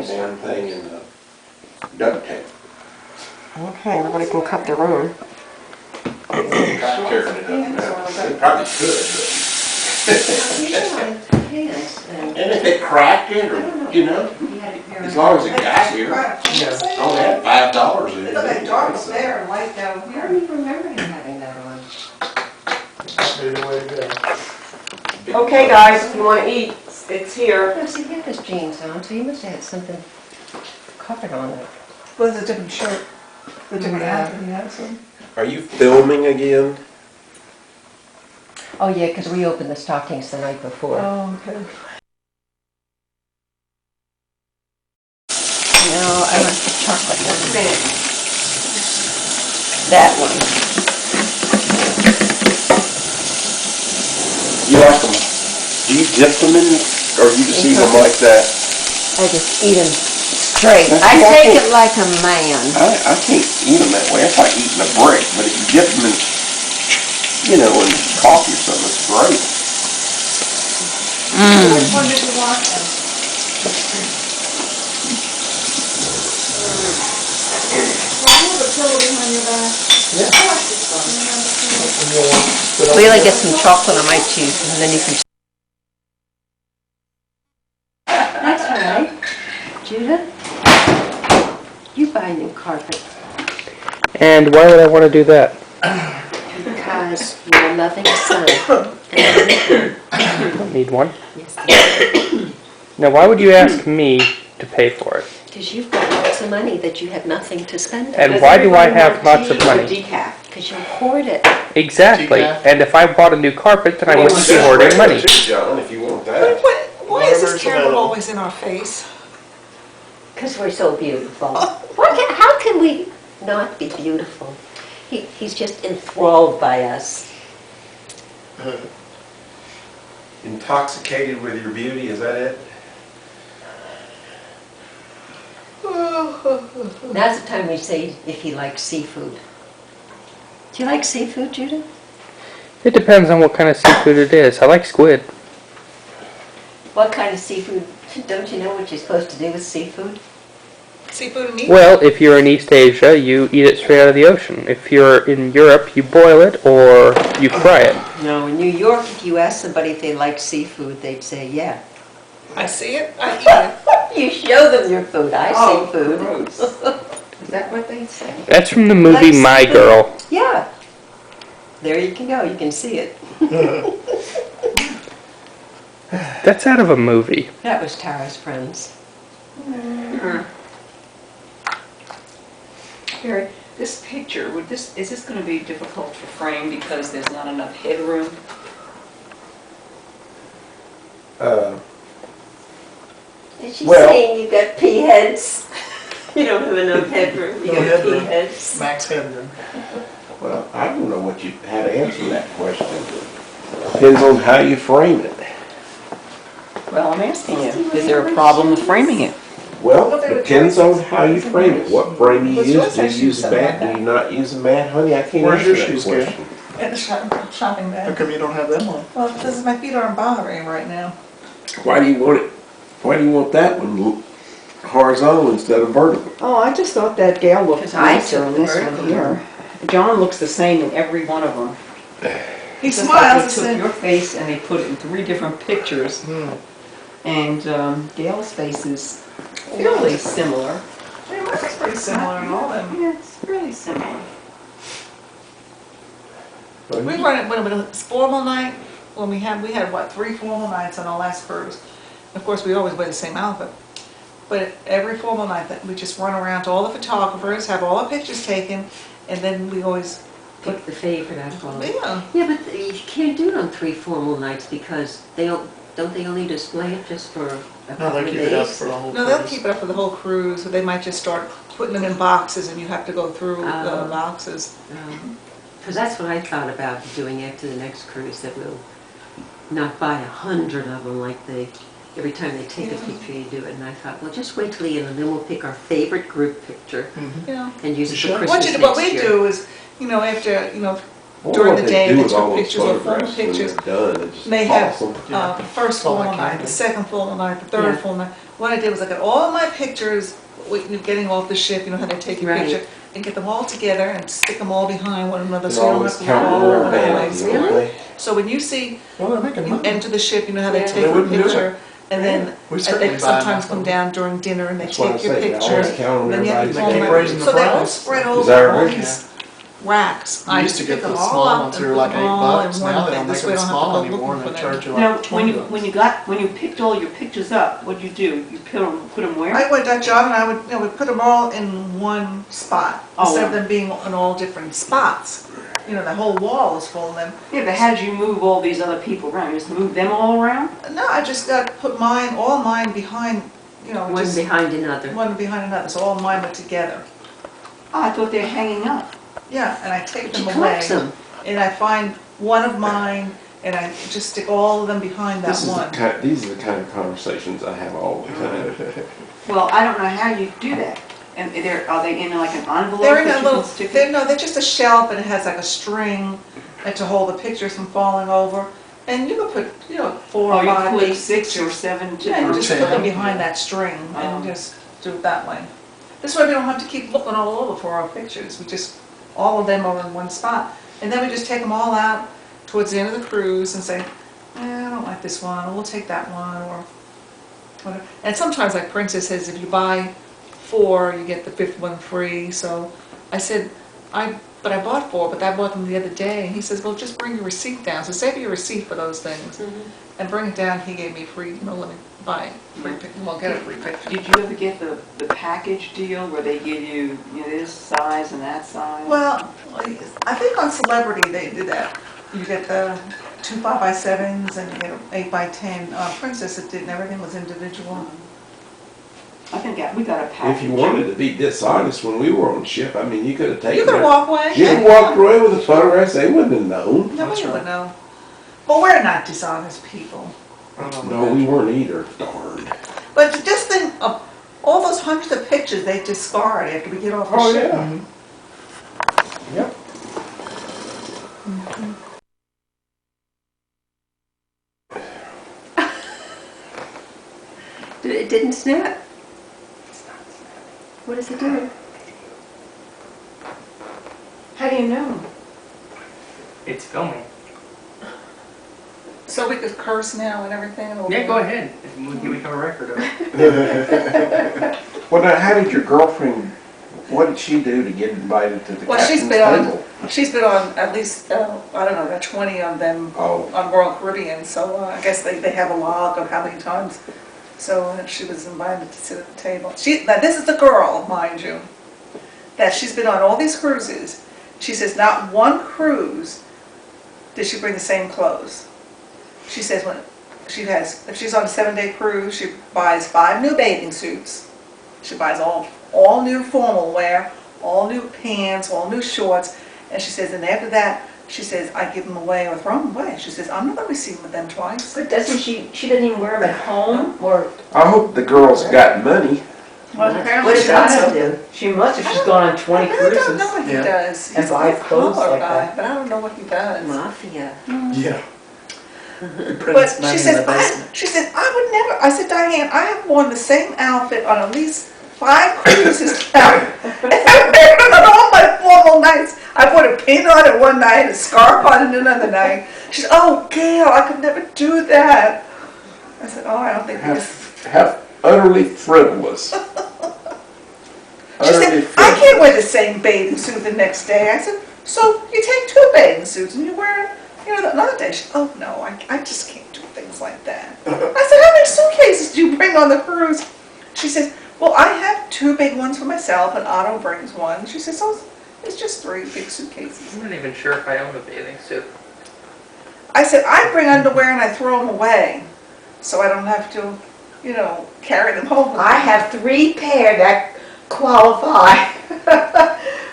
whole damn thing in duct tape. Okay, everybody can cut their own. Tearing it up now. They probably could, and if it cracked it, or, you know, as long as it got here, it's only had $5 in it. It's like dark up there and light down I here. don't even remember him having that on. Maybe the way to go. Okay, guys, if you want to eat, it's here. No, see, he had his jeans on, so he must have had something covered on it. Well, it's a different shirt. The different Yeah. outfit he has on. Are you filming again? Oh, yeah, because we opened the stockings the night before. Oh, okay. No, I want the chocolate one. That one. You like them? Do you dip them in, or you just eat them like that? I just eat them straight. That's I take awful. it like a man. I can't eat them that way. It's like eating a brick. But if you dip them in, you know, in coffee or something, it's great. Which one did you want then? Well, you have a pillow behind your back. Yeah. I like this one. And you'll spit out Wait till I the- get some chocolate on my teeth, and then you can... That's all right. Judith, you buy new carpet And why would I want to do that? because you're a loving son. I don't need one. Yes, Now, why would you ask me to pay for it? because you've got lots of money that you have nothing to spend on. And why do I have lots of money? Decaf. Because you hoard it. Exactly. Decaf. And if I bought a new carpet, then I wouldn't be hoarding money. John, if you want that. Why is this Whatever's camera available. always in our face? Because we're so beautiful. How can we not be beautiful? He's just enthralled by us. Intoxicated with your beauty, is that it? Now's the time we say if he likes seafood. Do you like seafood, Judith? It depends on what kind of seafood it is. I like squid. What kind of seafood? Don't you know what you're supposed to do with seafood? Seafood and meat? Well, if you're in East Asia, you eat it straight out of the ocean. If you're in Europe, you boil it or you fry it. No, in New York, if you ask somebody if they like seafood, they'd say, yeah. I see it, I eat it. You show them your food. I see food. Gross. Is that what they say? That's from the movie Like My seafood. Girl. Yeah. There you can go. You can see it. That's out of a movie. That was Tara's Friends. Barry, this picture, is this going to be difficult to frame because there's not enough headroom? Is she Well- saying you got pea heads? You don't have enough headroom. You No got pea headroom. heads. Max headroom. Well, I don't know how to answer that question. Depends on how you frame it. Well, I'm asking you, is there a problem with framing it? Well, depends on how you frame it. What frame you What's use. yours Do you has use a something mat? like Do you not use a mat? Honey, I can't Where's answer your that shoes, Gail? question. In the shopping How bag. come you don't have them on? Well, because my feet aren't bothering right now. Why do you want it? Why do you want that one horizontal instead of vertical? Oh, I just thought that Gail looked 'Cause I nicer took on the this one vertical here. John looks the same in every one of them. He Just smiles like they and took your said, face and they put it in 3 different pictures. And Gail's face is fairly similar. "Hey, mine is pretty similar in all of them. Yeah, it's really similar. We run it when it's formal night, when we had what, 3 formal nights on our last cruise. Of course, we always wear the same outfit. But every formal night, that we just run around to all the photographers, have all the pictures taken, and then we always, Pick the favorite out of all. yeah. Yeah, but you can't do it on 3 formal nights because they don't they only display it just for a No, couple they of keep it up days? for the whole No, they'll cruise. keep it up for the whole cruise, or they might just start putting them in boxes and you have to go through the Oh. boxes. Because that's what I thought about doing after the next cruise, that we'll not buy 100 of them like every time they take a picture you do it. And I thought, well, just wait till the end and then we'll pick our favorite group picture Yeah. and use You it should. for Christmas What we next year. do is, after, Well, during what the day, do they with took all those pictures or formal photographs when pictures. they're done, it's They have awesome. the first All that formal night, candy. the second formal night, the third Yeah. formal night. what I did was I got all my pictures, when you're getting off the ship, you know how they take your Right. picture, and get them all together and stick them all behind one another, They're so you don't always have to look all counting over their the advantage, place. aren't they? So when you see, Well, they're making you money. enter the ship, you know how they Yeah. take They your wouldn't do it. picture, and then We and certainly they buy sometimes enough come of them. down during dinner and they That's what I take your say, they picture. always counting Then you have everybody's to They pull keep them raising out. the So they all price. spread Is over that all right? these racks. You I used to get pick them the all small up ones, and they were put like them all in $8. one Now they thing. don't make This them way I don't have to small go anymore, looking and they for them. charge you Now, like when $20. when you picked all your pictures up, what'd you do? You put them where? I went to John and I would, you know, we'd put them all in one spot, Oh, instead of yeah. them being in all different spots. You know, the whole wall is full of them. Yeah, but how did you move all these other people around? You just move them all around? No, I just got to put mine, all mine behind, you know, One just behind another. one behind another, so all mine were together. Oh, I thought they were hanging up. Yeah, and I take She them away, collects them. and I find one of mine, and I just stick all of them behind that This is the one. kind, these are the kind of conversations I have all the time. Well, I don't know how you do that. And are they in like an envelope They're in that a you little, can stick they're, no, they're just a shelf, and it has like a string to hold the pictures from falling over. And you can put, you know, 4 Oh, or you 5, put 8 6 or pictures. 7 to Yeah, you just Okay. put them behind that string and Oh. just do it that way. This way we don't have to keep looking all over for our pictures. We just, all of them are in one spot. And then we just take them all out towards the end of the cruise and say, I don't like this one, or we'll take that one, or whatever. And sometimes, like Princess says, if you buy 4, you get the 5th one free. So I said, but I bought 4, but I bought them the other day. And he says, well, just bring your receipt down. So save your receipt for those things. And bring it down, he gave me free, you know, let me buy a free picture, well, get a free picture. Did you ever get the package deal where they give you, you know, this size and that size? Well, I think on Celebrity they do that. You get the 2 5x7s and you get an 8x10. Princess, it didn't, everything was individual. I think we got a package. If you wanted to be dishonest when we were on the ship, I mean, you could have taken You could it. walk away. You could walk away with the photographs, they wouldn't have known. Nobody would know. But we're not dishonest people. No, we weren't either, darn. But just think of all those hundreds of pictures they discard after we get off the Oh, ship. yeah. Yep. It didn't snap? What is it doing? How do you know? It's filming. So we could curse now and everything? and Yeah, go ahead. We have a record of it. Well, now, how did your girlfriend, what did she do to get invited to the Well, she's captain's been on- table? She's been on at least, I don't know, about 20 of them Oh, on Royal Caribbean, so I guess they have a log of how many times. So she was invited to sit at the table. Now this is the girl, mind you, that she's been on all these cruises. She says not one cruise did she bring the same clothes. She says when if she's on a 7-day cruise, she buys 5 new bathing suits. She buys all new formal wear, all new pants, all new shorts. And she says, and after that, she says, I give them away or throw them away. She says, I'm not going to be seen with them twice. But doesn't she doesn't even wear them at home, or I hope the girl's got money. Well, what apparently does she does. Anna do? She must if she's gone on 20 I really don't cruises. know what he Yeah. does. And He's a buys good clothes color like guy, that. but I don't know what he does. Mafia. Yeah. But she says, I would never, I said, Diane, I have worn the same outfit on at least 5 cruises now. And I wear it on all my formal nights. I put a pin on it one night, a scarf on it another night. She said, oh, Gail, I could never do that. I said, oh, I don't think we just... How utterly frivolous. She Utterly said, I frivolous. can't wear the same bathing suit the next day. I said, so you take 2 bathing suits and you wear, you know, another day. She said, oh, no, I just can't do things like that. I said, how many suitcases do you bring on the cruise? She says, well, I have 2 big ones for myself and Otto brings one. She says, so it's just 3 big suitcases. I'm not even sure if I own a bathing suit. I said, I bring underwear and I throw them away so I don't have to, you know, carry them home. I have 3 pair that qualify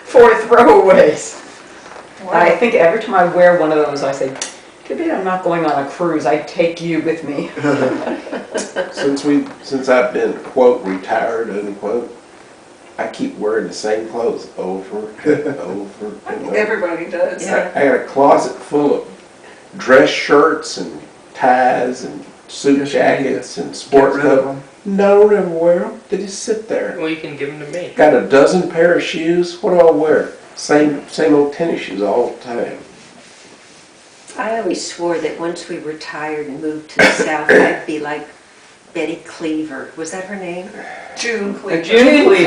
for throwaways. I think every time I wear one of those, I say, too bad I'm not going on a cruise. I take you with me. Since I've been, quote, retired, unquote, I keep wearing the same clothes over and over I and think over. everybody does. Yeah. I got a closet full of dress shirts and ties and suit Yes, you need jackets and Get sports rid of coats. them. No, never wear them. They just sit there. Well, you can give them to me. Got a dozen pair of shoes. What do I wear? Same old tennis shoes all the time. I always swore that once we retired and moved to the south, I'd be like Betty Cleaver. Was that her name? June Cleaver.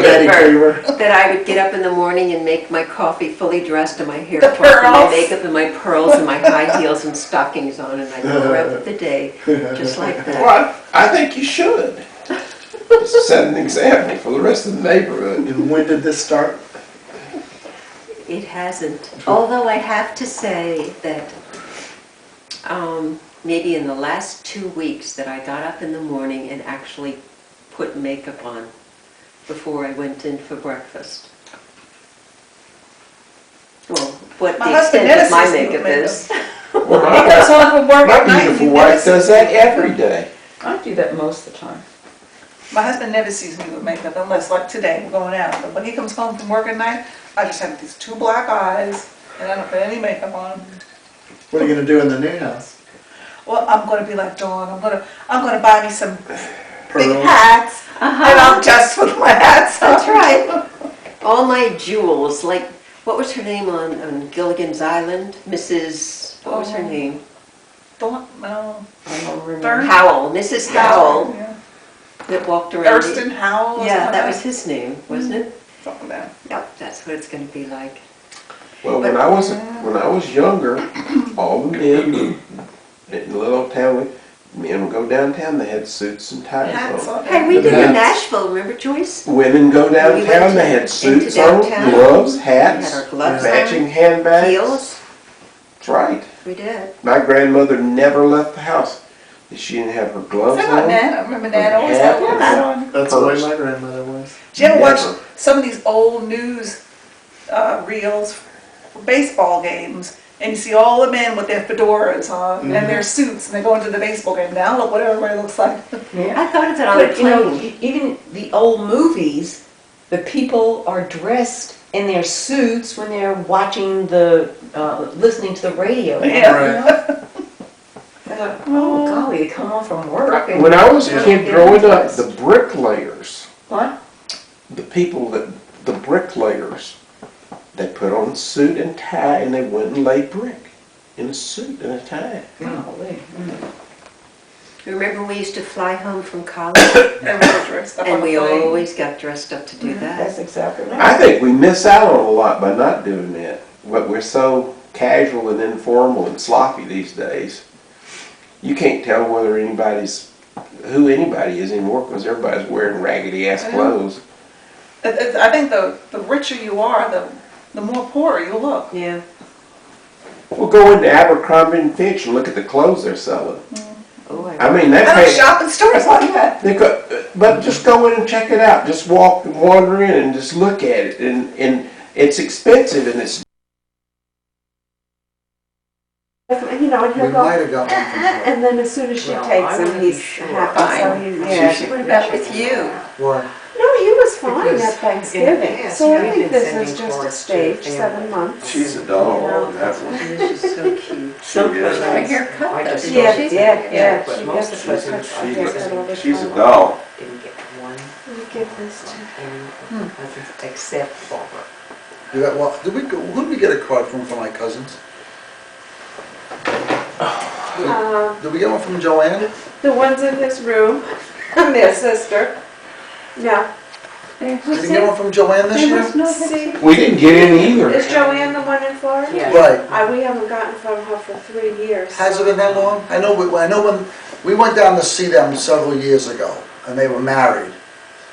Betty Cleaver. That I would get up in the morning and make my coffee fully dressed and my hair The plucked and my pearls. makeup and my pearls and my high heels and stockings on, and I'd go up the day just like that. Well, I think you should. Just set an example for the rest of the neighborhood. And when did this start? It hasn't. Although I have to say that maybe in the last 2 weeks that I got up in the morning and actually put makeup on before I went in for breakfast. Well, what My the husband extent of my never sees me makeup with is. Well, He goes home from work my at night. beautiful he wife never does sees that me. every day. I do that most of the time. My husband never sees me with makeup unless, like today, we're going out. But when he comes home from work at night, I just have these 2 black eyes and I don't put any makeup on. What are you gonna do in the new house? Well, I'm gonna be like Dawn. I'm gonna buy me some big Pearls? hats and I'll Uh-huh. just put my hats on. That's right. All my jewels, like, what was her name on Gilligan's Island? Mrs., what was her Oh. name? Dawn, no. I don't remember. Thurn? Howell, Mrs. Howell, Yeah. that walked around. Thurston Howell or Yeah, something that like was his name, wasn't it? Something like that. Yep, that's what it's gonna be like. Well, when I was younger, all the men in the little town, men would go downtown, they had suits and ties Hats on. on. Hey, we did Yeah. in Nashville, remember Joyce? Women go We downtown, went they had into suits on, downtown. gloves, We had hats, our gloves matching on, handbags. heels, That's right. we did. My grandmother never left the house if she didn't have her gloves Same like on. Nan. I remember Nan always had a hat on. That's the way my grandmother was. Did you ever watch Never. some of these old news reels for baseball games? And you see all the men with their fedoras on and their suits, and they go into the baseball game. Now look what everybody looks like. I thought of it on the But you know, plane. even the old movies, the people are dressed in their suits when they're watching listening to the radio. Yeah. You know? I thought, oh golly, they come home from work. And When I was a Yeah. kid growing up, the bricklayers, What? the bricklayers, they put on a suit and tie and they went and laid brick in a suit and a tie. Golly. Remember we used to fly home from college And they were dressed up on and the we plane. always got dressed up to do that. That's exactly right. I think we miss out on a lot by not doing that. But we're so casual and informal and sloppy these days. You can't tell whether who anybody is anymore because everybody's wearing raggedy ass clothes. I think the richer you are, the more poorer you look. Yeah. Well, go into Abercrombie and Fitch and look at the clothes they're selling. Oh, I mean, they I don't pay. shop in stores like that. But just go in and check it out. Just wander in and just look at it. And it's expensive and it's. You know, and We he'll go, might have got one from her. and then as soon as she Well, takes I him, wasn't he's sure. happy, so he, yeah. What about with you? What? No, he was fine Because at Thanksgiving, in the so I past, think we've this been is sending just a cards to stage, family. 7 months. She's a doll. That one. She's just so cute. Sometimes She I is. haircut, I just Yeah, don't- yeah. But She most gets of the her time, cut- I I just guess all the She's a time. doll. didn't get one Let me give this to any cousins except Barbara. You got, well, who did we get a card from my cousins? Did we get one from Joanne? the ones in this room, their sister. No. Did you get one from Joanne this year? See, We didn't get any either. is Joanne the one in Florida? Yeah. Right. We haven't gotten from her for 3 years. Has it been that long? I know when we went down to see them several years ago, and they were married.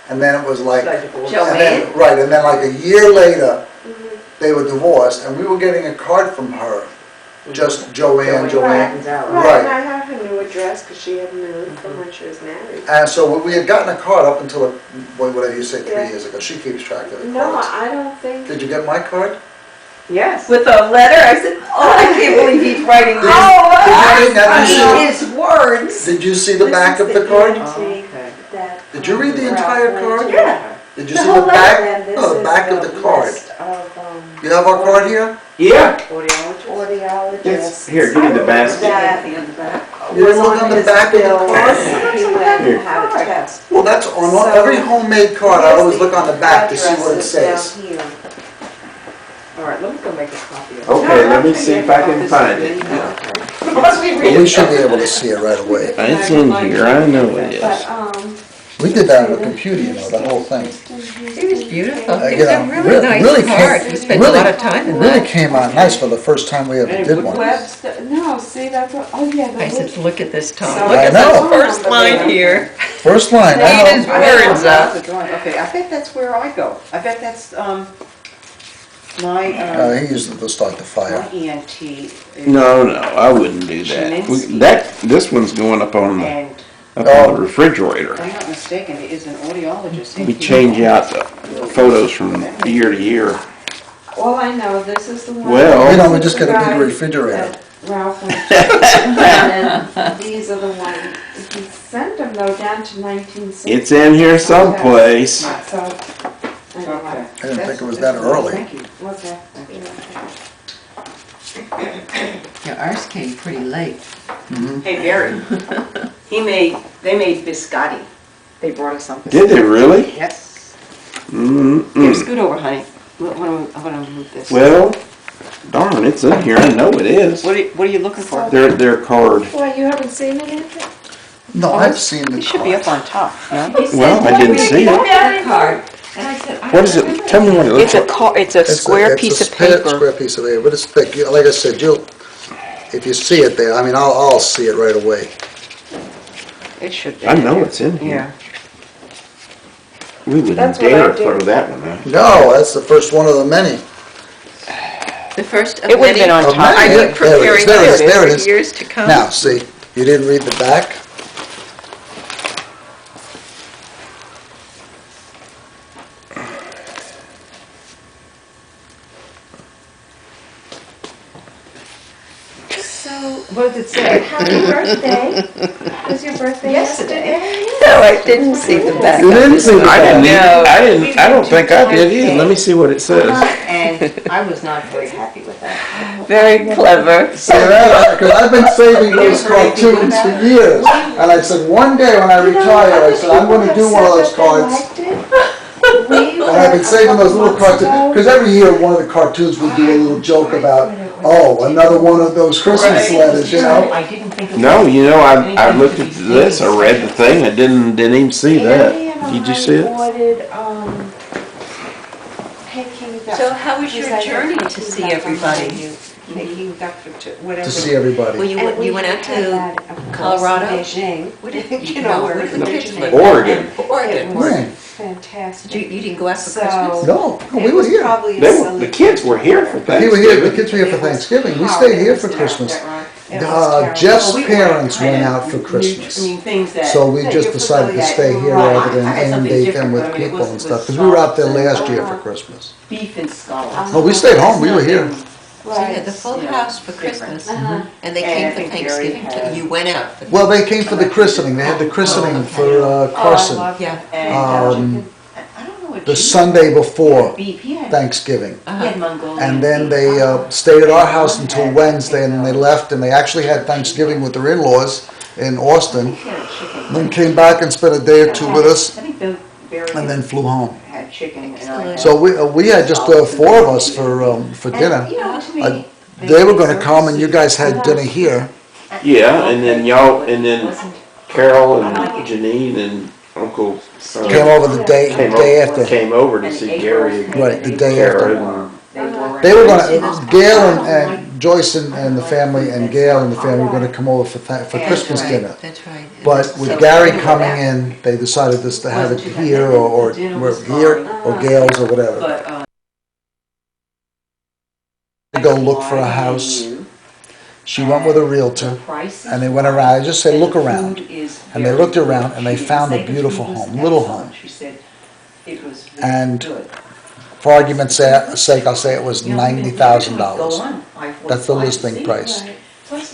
And then it was like, Like divorce. and then, right, and then like a year later, they were divorced, and we were getting a card from her, just Joanne. Happens out. Right, Right. and I have her new address because she had moved from when she was married. And so we had gotten a card up until, whatever you say, 3 Yeah. years ago. She keeps track of the No, cards. I don't think. Did you get my card? Yes. With a letter, I said, oh, I can't believe he's writing this. Did you, I now, mean, his words. did you see the This back is of the card? Okay. that, Did you read the Ralph entire went card? to. Yeah. Did you The see whole the letter, back? and this No, the is back of the card. list of, You have our card here? Yeah. Audiologist. audiologists. Here, give me the basket. Kathy on the back. You didn't look on the back of your card? He went and had a test. Well, that's on So- every homemade card, I always look on the back to see what it Address says. is down here. All right, let me go make a copy of it. Okay, let me see if I can find it. We should be able to see it right away. It's in here, I know it is. But, We did that on the computer, you know, the whole thing. It was beautiful. You It was know, a really nice really card. came- We spent a really- lot of time in Really that. came out nice for the first time we ever did one. No, see, that's what, oh, yeah. the I said, look at this, Tom. So- Look I at know. the first line here. First line, I Read his know. words up. Okay, I bet that's where I go. I bet that's, my, He used it to start the fire. my ENT. No, I wouldn't do that. This one's going up on And the refrigerator. if I'm not mistaken, it is an audiologist. We change out the photos from year to year. All I know, this is the one. Well- You know, we just got a big refrigerator. that Ralph went to. And then these are the ones, he sent them though down to 1960. It's in here someplace. So, anyway. Okay. I didn't think it was that early. Thank you. What's that? Yeah, ours came pretty late. Hey, Barry, they made biscotti. They brought us something. Did they really? Yes. Here, Mm-mm. scoot over, honey. I want to move this. Well, darn, it's in here, I know it is. What are you looking for? Their card. Boy, you haven't seen it yet? No, I've seen the It should be card. up on top, no? Well, I didn't see it. Card. And I said, I What is it? Tell me what it looks like. It's a square piece of paper. Square piece of paper, but it's thick. Like I said, if you see it there, I mean, I'll see it right away. It should be. I know it's in here. Yeah. We wouldn't That's what dare I do. throw that one out. No, that's the first one of the many. the first of It would've been many. on top. I've There been it is, preparing there it is, this there it for is. years to come. Now, see, you didn't read the back? So, What does it say? happy birthday. Was your birthday yesterday? No, I didn't see the back. You didn't see I I didn't. didn't, I don't think I did either. Let me see what it says. And I was not very happy with that. Very clever. See that? Because I've been saving those cartoons for years. And I said, one day when I retire, I said, I'm going to do one of those cards. And I've been saving those little cartoons. Because every year, one of the cartoons would do a little joke about, oh, another one of those Christmas letters, you know? I didn't think it was. No, you know, I looked at this, I read the thing, I didn't even see that. Did you see it? So how was your journey to see everybody? To see everybody. Well, you went out to Colorado? What did you know, where did the kids live? Oregon. Oregon. Right. Fantastic. You didn't go out for So- Christmas? No, we were here. The kids were here for They were here, the Thanksgiving. kids were here for Thanksgiving. We stayed here for Christmas. Jeff's parents went out for Christmas. So we just decided to stay here rather than inundate them with people and stuff, because we were out there last year for Christmas. Beef and scallops. Oh, we stayed home, we were here. So you had the full house for Christmas, Uh-huh. and they came for Thanksgiving too? You went out for Well, they came for the christening, they had the christening for Carson, Yeah. the Sunday before Beef, yeah. Thanksgiving. Uh-huh. And then they stayed at our house until Wednesday, and then they left, and they actually had Thanksgiving with their in-laws in Austin. Then came back and spent a day or two with us, I think Barry and then flew home. had chicken and I. So we had just four of us for dinner. You know, to Uh, me. They were gonna come, and you guys had dinner here. Yeah, and then y'all, and then Carol and Janine and Uncle Came over the day after. Came over to see Gary and Right, the day Kara after. and They were gonna, Gail and Joyce and the family, and Gail and the family were gonna come over for Christmas dinner. That's right. But with Gary coming in, they decided just to have it here, or here, or Gail's, or whatever. But, Go look for a house. She went with a realtor, and they went around, I just said, look around. And they looked around, and they found a beautiful home, little home. She said it was And good. for argument's sake, I'll say it was $90,000. That's the listing price.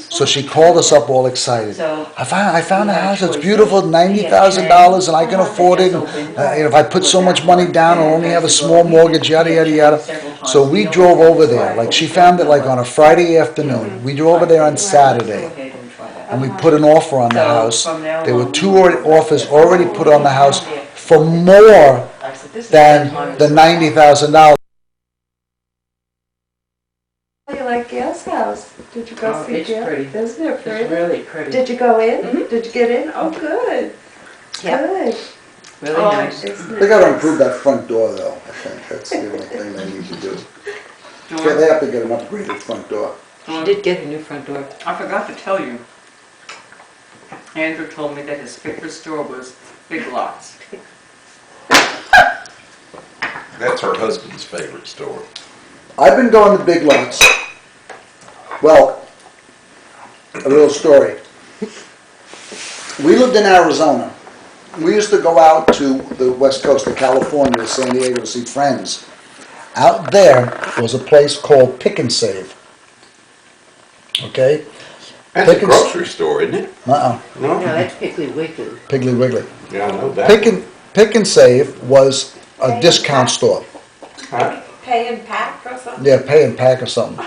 So she called us up all excited. I found a house, it's beautiful, $90,000, and I can afford it. And, if I put so much money down, I'll only have a small mortgage, yada, yada, yada. So we drove over there, like she found it like on a Friday afternoon. We drove over there on Saturday. and we put an offer on the So, house. from now There were on, two we will work offers this. already put on the house for more I said, "This is than time the to- $90,000. You like Gail's house? Did you go Oh, see it's Gail? pretty. Isn't it It's pretty? really pretty. Did you go in? Mhm. Did you get in? Oh, good. Yep. Good. Really Oh, nice. isn't They it gotta nice? improve that front door though, I think, that's the only thing they need to do. Dawn, They have to get an upgraded front door. She Dawn, did get a new front door. I forgot to tell you. Andrew told me that his favorite store was Big Lots. That's her husband's favorite store. I've been going to Big Lots. Well, a little story. We lived in Arizona. We used to go out to the west coast of California, to San Diego, to see friends. Out there was a place called Pick and Save. Okay? That's a Pick and- grocery store, isn't it? Uh-uh, No, that's Piggly Wiggly. Piggly Wiggly. Yeah, I know that. Pick and Save was a discount store. Huh? Pay and pack or something? Yeah, Pay and Pack or something.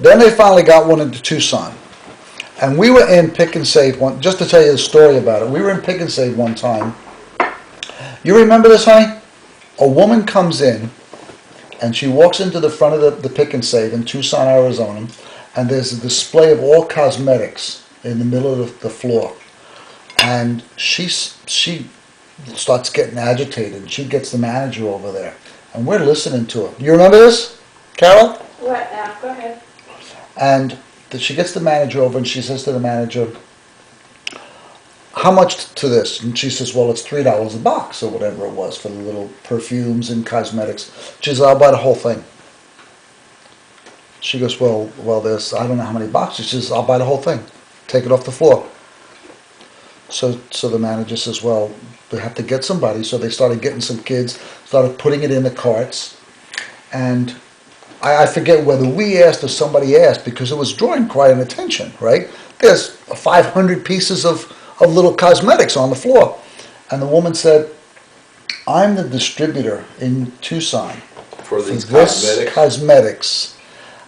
Then they finally got one into Tucson. And we were in Pick and Save one, just to tell you the story about it, we were in Pick and Save one time. You remember this, honey? A woman comes in and she walks into the front of the Pick and Save in Tucson, Arizona, and there's a display of all cosmetics in the middle of the floor. And she starts getting agitated, and she gets the manager over there. And we're listening to her. You remember this, Carol? What now? Go ahead. And she gets the manager over and she says to the manager, how much to this? And she says, well, it's $3 a box or whatever it was for the little perfumes and cosmetics. She says, I'll buy the whole thing. She goes, well, there's, I don't know how many boxes. She says, I'll buy the whole thing. Take it off the floor. So the manager says, well, they have to get somebody. So they started getting some kids, started putting it in the carts. And I forget whether we asked or somebody asked, because it was drawing quite an attention, right? There's 500 pieces of little cosmetics on the floor. And the woman said, I'm the distributor in Tucson For these this cosmetics,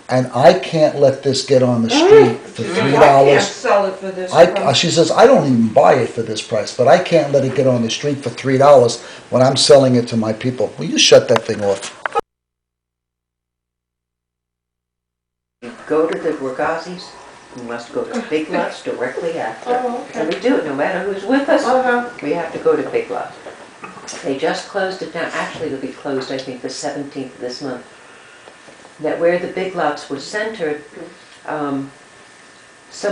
and I can't let this get on the street for I can't $3. sell it for this I, price. she says, I don't even buy it for this price, but I can't let it get on the street for $3 when I'm selling it to my people. Will you shut that thing off? Go to the Ragazzi's, you must go to Big Lots directly after. Oh, okay. And we do it no matter who's with us. Uh-huh. We have to go to Big Lots. They just closed it down. Actually, it'll be closed, I think, the 17th of this month. That where the Big Lots were centered, some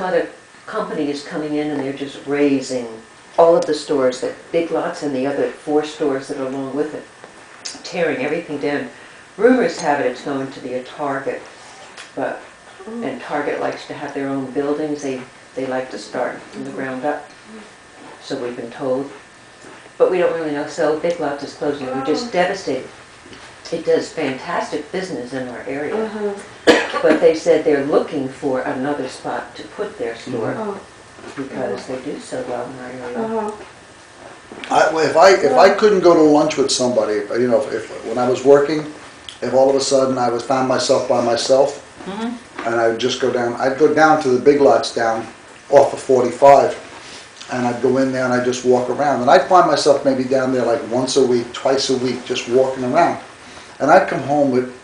other company is coming in and they're just raising all of the stores, that Big Lots and the other 4 stores that are along with it, tearing everything down. Rumors have it it's going to be a Target, but and Target likes to have their own buildings. They like to start from the ground up. So we've been told. But we don't really know. So Big Lots is closing. We're just devastated. It does fantastic business in our area. Uh-huh. But they said they're looking for another spot to put their store Oh, because they do so well in our area. uh-huh. If I couldn't go to lunch with somebody, you know, if when I was working, if all of a sudden I was found myself by myself, and I'd just go down, I'd go down to the Big Lots down off of 45, and I'd go in there and I'd just walk around, and I'd find myself maybe down there like once a week, twice a week, just walking around, and I'd come home with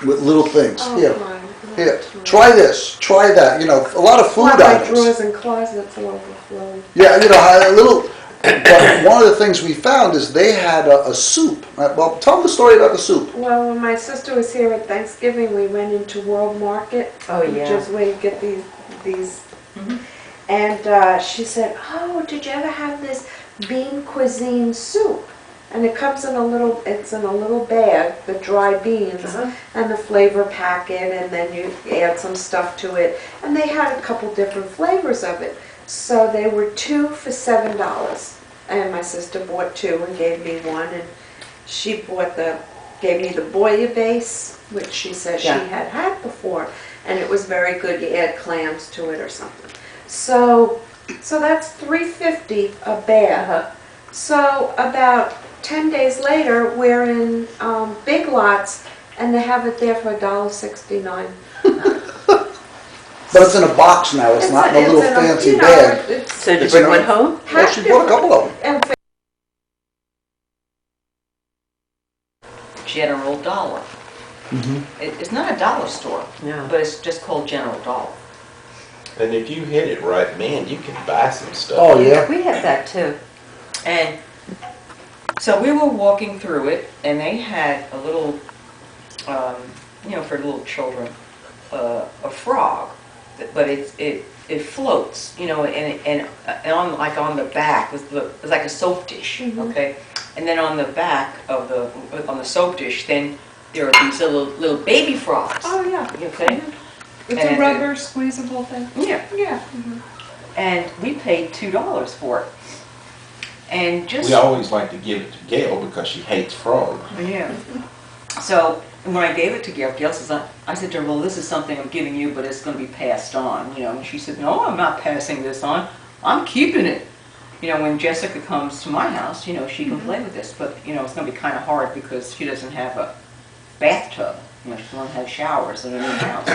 little things. Oh, Here, my here, God. try this, try that. You know, a lot of food Why my items. drawers and closets are overflowing. Yeah, you know, a little. But one of the things we found is they had a soup. Well, tell them the story about the soup. Well, when my sister was here at Thanksgiving, we went into World Market, Oh, which yeah. is where you get these. And she said, "Oh, did you ever have this bean cuisine soup?" And it comes in it's in a little bag, the dry beans, and the flavor packet, and then you add some stuff to it. And they had a couple different flavors of it. So they were 2 for $7. And my sister bought 2 and gave me 1, and she gave me the bouillabaisse, which she said she had before, and it was very good. You add clams to it or something. So that's $3.50 a bag. So about 10 days later, we're in Big Lots, and they have it there for $1.69. But it's in a box now, it's not in a little fancy you know, bag. it's So did you It's bring in one a- home? Well, she bought a couple of them. and General Dollar. It's not a dollar store, No. but it's just called General Dollar. And if you hit it right, man, you can buy some stuff. Oh, yeah. We have that too. And so we were walking through it, and they had a little, for little children, a frog, but it floats, and on the back was like a soap dish, okay, and then on the back of on the soap dish, then there are these little baby frogs. Oh, yeah. Okay. It's And a rubber squeezable thing. Yeah. Yeah. And we paid $2 for it. And just We always like to give it to Gail because she hates frogs. yeah. So when I gave it to Gail, Gail says, I said to her, well, this is something I'm giving you, but it's going to be passed on, And she said, no, I'm not passing this on. I'm keeping it. When Jessica comes to my house, she can play with this, but, it's going to be kind of hard because she doesn't have a bathtub. She doesn't have showers in her new house.